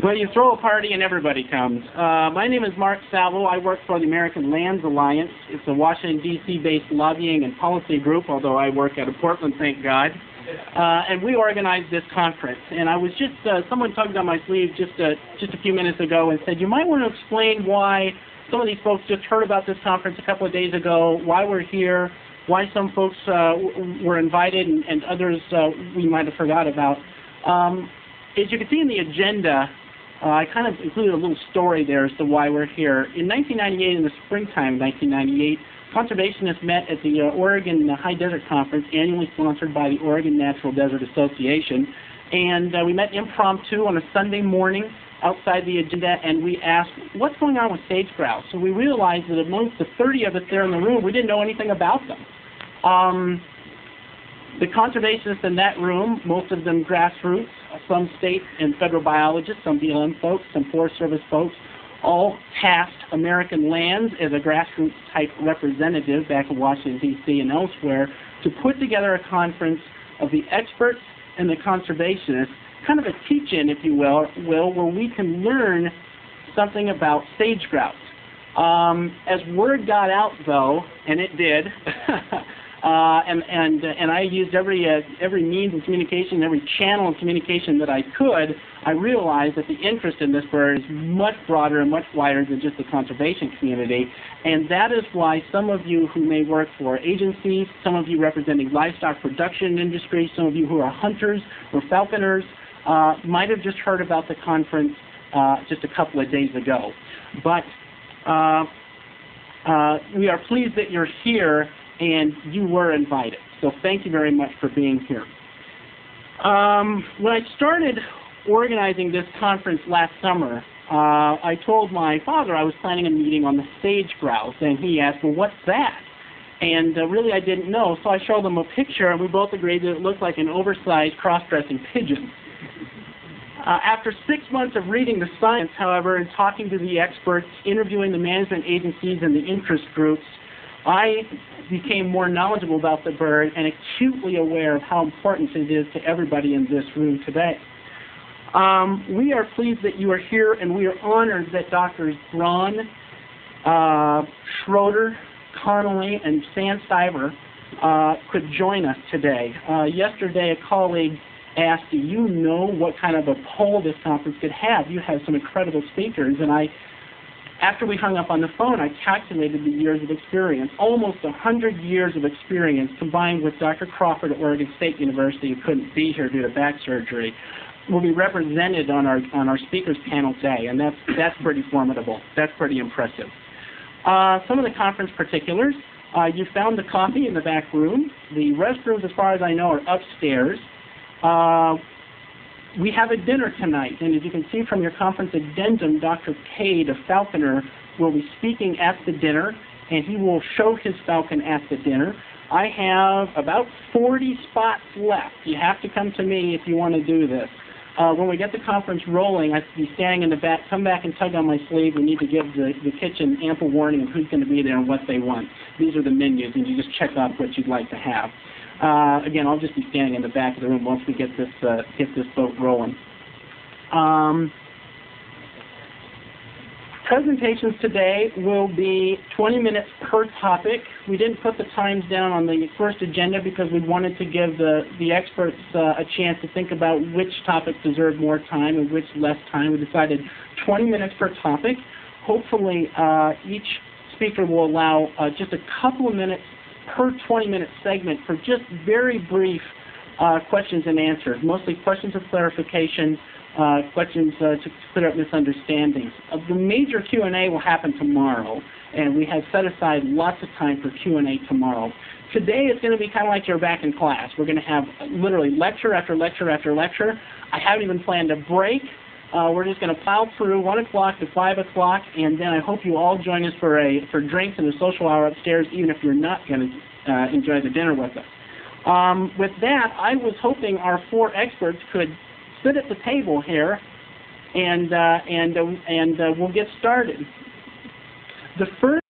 Well, you throw a party and everybody comes. My name is Mark Salvo. I work for the American Lands Alliance. It's a Washington, D.C.-based lobbying and policy group, although I work out of Portland, thank God. And we organized this conference. And I was just, someone tugged on my sleeve just a few minutes ago and said, you might want to explain why some of these folks just heard about this conference a couple of days ago, why we're here, why some folks were invited and others we might have forgot about. As you can see in the agenda, I kind of included a little story there as to why we're here. In 1998, in the springtime of 1998, conservationists met at the Oregon High Desert Conference, annually sponsored by the Oregon Natural Desert Association. And we met impromptu on a Sunday morning outside the agenda, and we asked, what's going on with sage grouse? So we realized that amongst the 30 of us there in the room, we didn't know anything about them. The conservationists in that room, most of them grassroots, some state and federal biologists, some BLM folks, some Forest Service folks, all tasked American Lands as a grassroots type representative back in Washington, D.C. and elsewhere to put together a conference of the experts and the conservationists, kind of a teach-in, if you will, where we can learn something about sage grouse. As word got out, though, and it did, and I used every means of communication, every channel of communication that I could, I realized that the interest in this bird is much broader and much wider than just the conservation community, and that is why some of you who may work for agencies, some of you representing livestock production industry, some of you who are hunters or falconers, might have just heard about the conference just a couple of days ago. But we are pleased that you're here and you were invited. So thank you very much for being here. When I started organizing this conference last summer, I told my father I was planning a meeting on the sage grouse, and he asked, well, what's that? And really I didn't know, so I showed him a picture, and we both agreed that it looked like an oversized cross-dressing pigeon. After 6 months of reading the science, however, and talking to the experts, interviewing the management agencies and the interest groups, I became more knowledgeable about the bird and acutely aware of how important it is to everybody in this room today. We are pleased that you are here, and we are honored that Drs. Braun, Schroeder, Connolly, and Sandstiver could join us today. Yesterday, a colleague asked, do you know what kind of a poll this conference could have? You have some incredible speakers, and after we hung up on the phone, I calculated the years of experience, almost 100 years of experience, combined with Dr. Crawford at Oregon State University, who couldn't be here due to back surgery, will be represented on our speakers panel today, and that's pretty formidable. That's pretty impressive. Some of the conference particulars, you found the coffee in the back room. The restrooms, as far as I know, are upstairs. We have a dinner tonight, and as you can see from your conference addendum, Dr. Cade, a falconer, will be speaking at the dinner, and he will show his falcon at the dinner. I have about 40 spots left. You have to come to me if you want to do this. When we get the conference rolling, I have to be standing in the back, come back and tug on my sleeve. We need to give the kitchen ample warning of who's going to be there and what they want. These are the menus, and you just check off what you'd like to have. Again, I'll just be standing in the back of the room once we get this boat rolling. Presentations today will be 20 minutes per topic. We didn't put the times down on the first agenda because we wanted to give the experts a chance to think about which topics deserve more time and which less time. We decided 20 minutes per topic. Hopefully, each speaker will allow just a couple of minutes per 20-minute segment for just very brief questions and answers, mostly questions of clarification, questions to clear up misunderstandings. The major Q&A will happen tomorrow, and we have set aside lots of time for Q&A tomorrow. Today it's going to be kind of like you're back in class. We're going to have literally lecture after lecture after lecture. I haven't even planned a break. We're just going to plow through 1 o'clock to 5 o'clock, and then I hope you all join us for drinks and a social hour upstairs, even if you're not going to enjoy the dinner with us. With that, I was hoping our 4 experts could sit at the table here, and we'll get started. The first